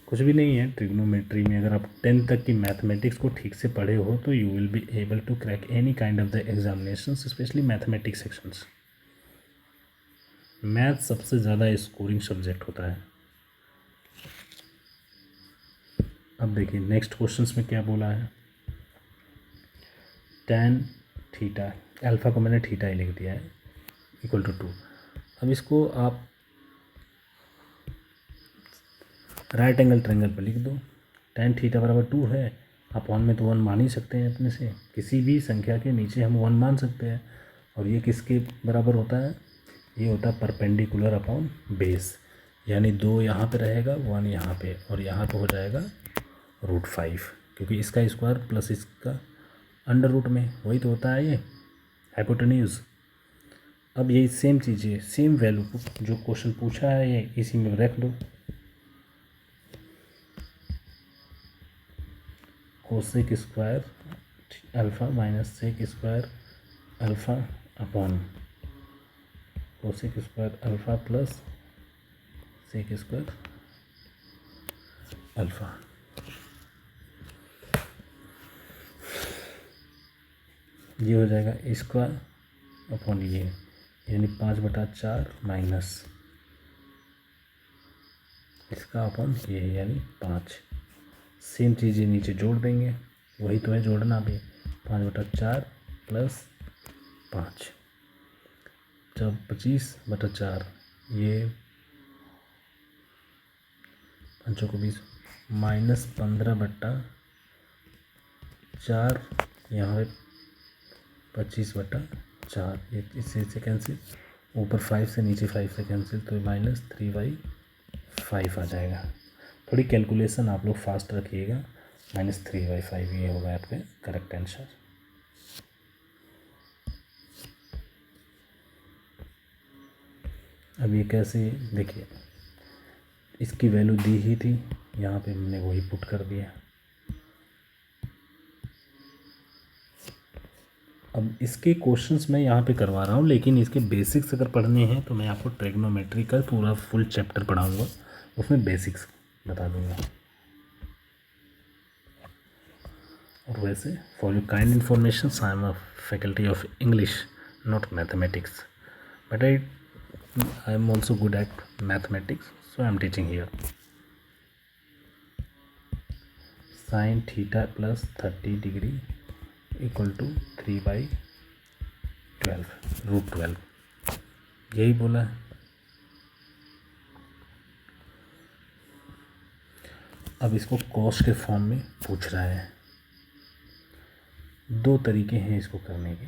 कुछ भी नहीं है, ट्रिग्नोमेट्री में अगर आप 10th तक की मैथमेटिक्स को ठीक से पढ़े हो तो you will be able to crack any kind of the examinations, specially mathematics sections. Math सबसे ज़्यादा स्कोरिंग सब्जेक्ट होता है। अब देखिए नेक्स्ट क्वेश्चंस में क्या बोला है, tan थीटा, अल्फ़ा को मैंने थीटा ही लिख दिया है इक्वल टू 2। अब इसको आप राइट एंगल ट्रायंगल पर लिख दो, tan थीटा बराबर 2 है, अपॉन में तो 1 मान ही सकते हैं अपने से, किसी भी संख्या के नीचे हम 1 मान सकते हैं। और ये किसके बराबर होता है, ये होता है परपेंडिकुलर अपॉन बेस, यानी 2 यहाँ पे रहेगा, 1 यहाँ पे, और यहाँ पे हो जाएगा √5, क्योंकि इसका स्क्वायर प्लस इसका अंडर रूट में, वही तो होता है ये हाइपोटेन्यूज। अब यही सेम चीज़ है, सेम वैल्यू को जो क्वेश्चन पूछा है ये इसी में रख दो, cosec square alpha minus sec square alpha upon cosec square alpha plus sec square alpha. ये हो जाएगा स्क्वायर अपॉन ये, यानी 5/4 माइनस इसका अपॉन ये, यानी 5। सेम चीज़ें नीचे जोड़ देंगे, वही तो है जोड़ना भी, 5/4 प्लस 5, जब 25/4, ये 5×20 माइनस 15/4, यहाँ पे 25/4, ये इससे से कैंसिल, ऊपर 5 से नीचे 5 से कैंसिल, तो -3/5 आ जाएगा। थोड़ी कैलकुलेशन आप लोग फास्ट रखिएगा, -3/5 ये होगा आपका करेक्ट आंसर। अब ये कैसे, देखिए इसकी वैल्यू दी ही थी, यहाँ पे हमने वही पुट कर दिया। अब इसके क्वेश्चंस मैं यहाँ पे करवा रहा हूँ, लेकिन इसके बेसिक्स अगर पढ़ने हैं तो मैं आपको ट्रिग्नोमेट्री का पूरा फुल चैप्टर पढ़ाऊँगा, उसमें बेसिक्स बता दूँगा। और वैसे for your kind information, I am a faculty of English not mathematics, but I am also good at mathematics, so I am teaching here. sin theta plus 30 degree equal to 3/12 √12, यही बोला है। अब इसको cos के form में पूछ रहा है। दो तरीके हैं इसको करने के,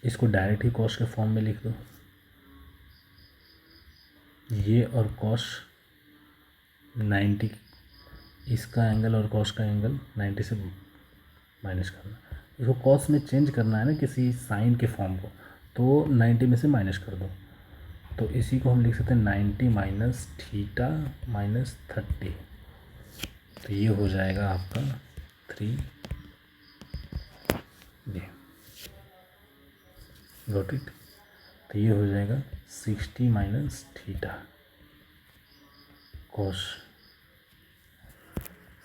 इसको डायरेक्ट ही कॉस के फॉर्म में लिख दो, ये और कॉस 90, इसका एंगल और कॉस का एंगल 90 से माइनस करना, इसको कॉस में चेंज करना है ना किसी साइन के फॉर्म को, तो 90 में से माइनस कर दो, तो इसी को हम लिख सकते हैं 90 माइनस थीटा माइनस 30, तो ये हो जाएगा आपका 3, ये गॉट इट। तो ये हो जाएगा 60 minus theta cos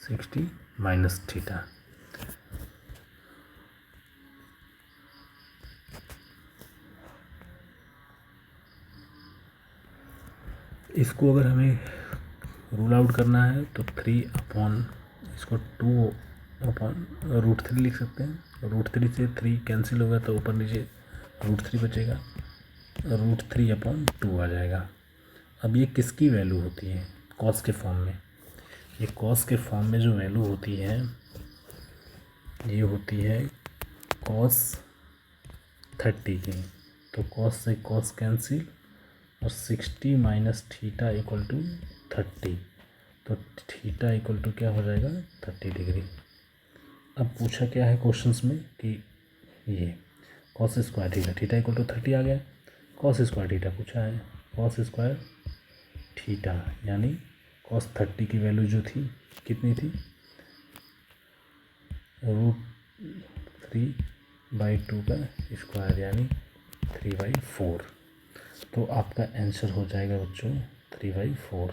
60 minus theta. इसको अगर हमें रूल आउट करना है तो 3 अपॉन इसको 2 अपॉन √3 लिख सकते हैं, √3 से 3 कैंसिल होगा तो ऊपर नीचे √3 बचेगा, √3 अपॉन 2 आ जाएगा। अब ये किसकी वैल्यू होती है कॉस के फॉर्म में, ये कॉस के फॉर्म में जो वैल्यू होती है ये होती है कॉस 30 की, तो कॉस से कॉस कैंसिल और 60 माइनस थीटा इक्वल टू 30, तो थीटा इक्वल टू क्या हो जाएगा 30 डिग्री। अब पूछा क्या है क्वेश्चंस में कि ये cos square theta, theta equal to 30 आ गया, कॉस स्क्वायर थीटा पूछा है, कॉस स्क्वायर थीटा यानी कॉस 30 की वैल्यू जो थी कितनी थी, √3/2 का स्क्वायर यानी 3/4, तो आपका आंसर हो जाएगा बच्चों 3/4,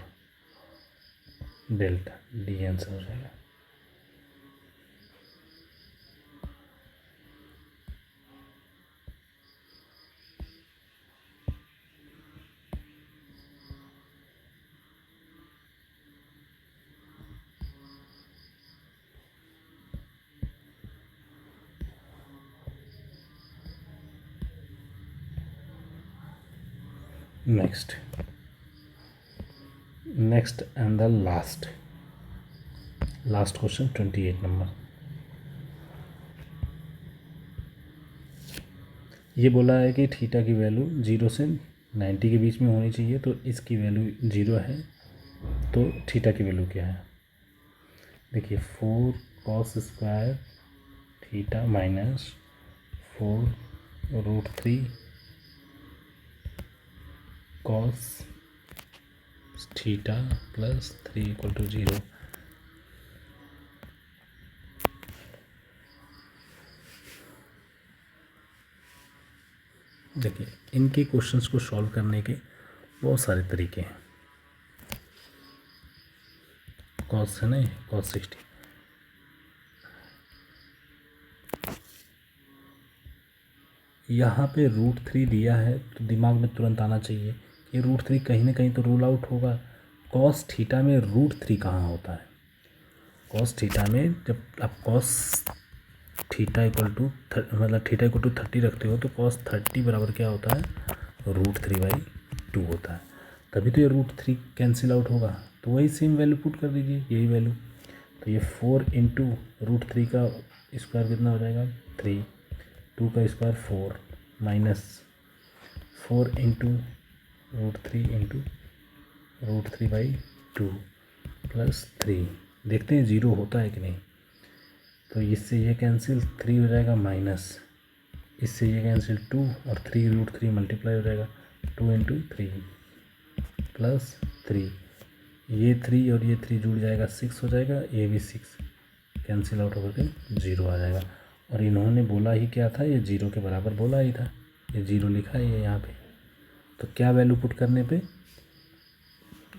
डेल्टा डी आंसर हो जाएगा। Next next and the last question 28 number. ये बोला है कि थीटा की वैल्यू 0 से 90 के बीच में होनी चाहिए, तो इसकी वैल्यू 0 है, तो थीटा की वैल्यू क्या है? देखिए 4 cos square theta minus 4√3 cos theta plus 3 = 0। देखिए इनके क्वेश्चंस को सॉल्व करने के बहुत सारे तरीके हैं। कॉस है ना, cos 60, यहाँ पे √3 दिया है तो दिमाग में तुरंत आना चाहिए कि √3 कहीं ना कहीं तो रूल आउट होगा। कॉस थीटा में √3 कहाँ होता है? कॉस थीटा में जब आप कॉस थीटा मतलब थीटा = 30 रखते हो तो cos 30 बराबर क्या होता है? √3/2 होता है। तभी तो ये √3 कैंसिल आउट होगा, तो वही सेम वैल्यू पुट कर दीजिए, यही वैल्यू। तो ये 4 × √3 का स्क्वायर कितना हो जाएगा? 3, 2 का स्क्वायर 4 माइनस 4 × √3 × √3/2 प्लस 3। देखते हैं 0 होता है कि नहीं। तो इससे ये कैंसिल 3 हो जाएगा माइनस, इससे ये कैंसिल 2 और 3 √3 मल्टीप्लाई हो जाएगा 2 × 3 प्लस 3, ये 3 और ये 3 जुड़ जाएगा 6 हो जाएगा, ये भी 6 कैंसिल आउट होकर के 0 आ जाएगा। और इन्होंने बोला ही क्या था? ये 0 के बराबर बोला ही था, ये 0 लिखा है ये यहाँ पे। तो क्या वैल्यू पुट करने पे?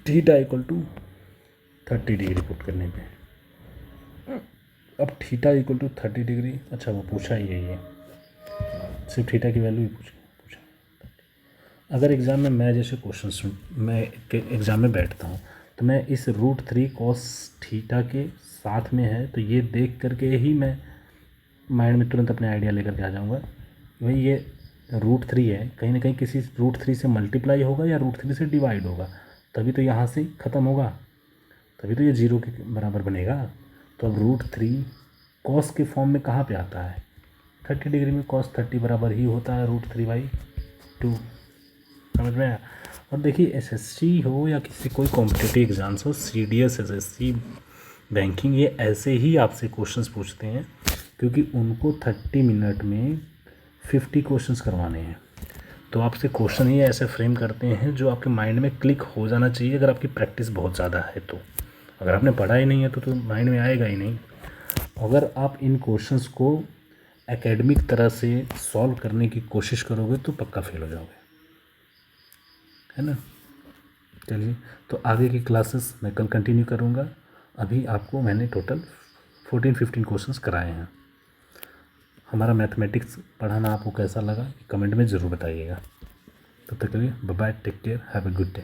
थीटा = 30 डिग्री पुट करने पे। अब थीटा = 30 डिग्री, अच्छा वो पूछा ही है, ये सिर्फ थीटा की वैल्यू ही पूछा। अगर एग्ज़ाम में मैं जैसे क्वेश्चन मैं एग्ज़ाम में बैठता हूँ तो मैं इस √3 cos थीटा के साथ में है तो ये देख करके ही मैं माइंड में तुरंत अपने आइडिया लेकर के आ जाऊँगा भाई ये √3 है, कहीं ना कहीं किसी √3 से मल्टीप्लाई होगा या √3 से डिवाइड होगा, तभी तो यहाँ से ख़त्म होगा, तभी तो ये 0 के बराबर बनेगा। तो अब √3 cos के फॉर्म में कहाँ पे आता है? 30 डिग्री में cos 30 बराबर ही होता है √3/2। समझ में आया? और देखिए एसएससी हो या किसी कोई कॉम्पिटिटिव एग्ज़ाम्स हो, सीडीएस, एसएससी, बैंकिंग, ये ऐसे ही आपसे क्वेश्चंस पूछते हैं क्योंकि उनको 30 मिनट में 50 क्वेश्चंस करवाने हैं। तो आपसे क्वेश्चन ही ऐसे फ्रेम करते हैं जो आपके माइंड में क्लिक हो जाना चाहिए अगर आपकी प्रैक्टिस बहुत ज़्यादा है तो। अगर आपने पढ़ा ही नहीं है तो माइंड में आएगा ही नहीं। अगर आप इन क्वेश्चंस को एकेडमिक तरह से सॉल्व करने की कोशिश करोगे तो पक्का फेल हो जाओगे, है ना। चलिए, तो आगे की क्लासेस मैं कल कंटिन्यू करूँगा। अभी आपको मैंने टोटल 14-15 क्वेश्चंस कराए हैं। हमारा मैथमेटिक्स पढ़ाना आपको कैसा लगा कमेंट में ज़रूर बताइएगा। तब तक के लिए bye bye, take care, have a good day.